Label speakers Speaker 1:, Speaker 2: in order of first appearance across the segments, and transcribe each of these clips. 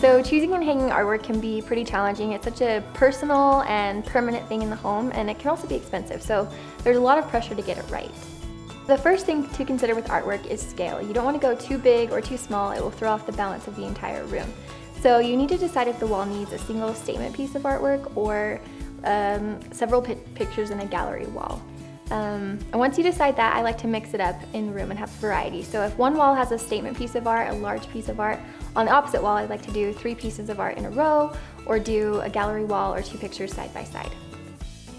Speaker 1: So choosing and hanging artwork can be pretty challenging. It's such a personal and permanent thing in the home, and it can also be expensive, so there's a lot of pressure to get it right. The first thing to consider with artwork is scale. You don't want to go too big or too small, it will throw off the balance of the entire room. So you need to decide if the wall needs a single statement piece of artwork or several pictures in a gallery wall. And once you decide that, I like to mix it up in the room and have variety. So if one wall has a statement piece of art, a large piece of art, on the opposite wall I like to do 3 pieces of art in a row, or do a gallery wall or 2 pictures side by side.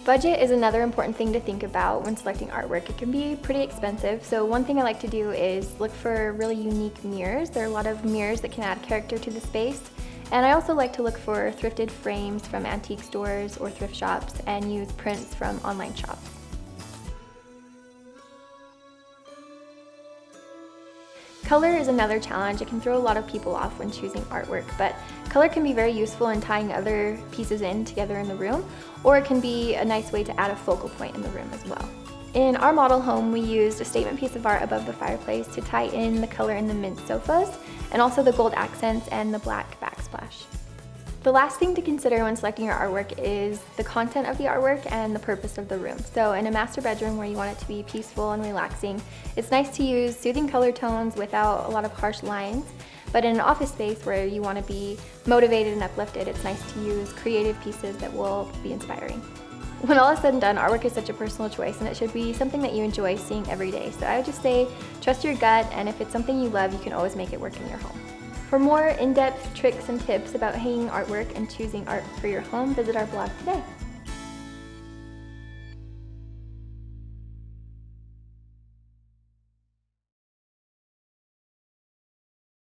Speaker 1: Budget is another important thing to think about when selecting artwork. It can be pretty expensive, so one thing I like to do is look for really unique mirrors. There are a lot of mirrors that can add character to the space. And I also like to look for thrifted frames from antique stores or thrift shops and use prints from online shops. Color is another challenge. It can throw a lot of people off when choosing artwork, but color can be very useful in tying other pieces in together in the room, or it can be a nice way to add a focal point in the room as well. In our model home, we used a statement piece of art above the fireplace to tie in the color in the mint sofas, and also the gold accents and the black backsplash. The last thing to consider when selecting your artwork is the content of the artwork and the purpose of the room. So in a master bedroom where you want it to be peaceful and relaxing, it's nice to use soothing color tones without a lot of harsh lines. But in an office space where you want to be motivated and uplifted, it's nice to use creative pieces that will be inspiring. When all is said and done, artwork is such a personal choice, and it should be something that you enjoy seeing every day. So I would just say, trust your gut, and if it's something you love, you can always make it work in your home. For more in-depth tricks and tips about hanging artwork and choosing art for your home, visit our blog today.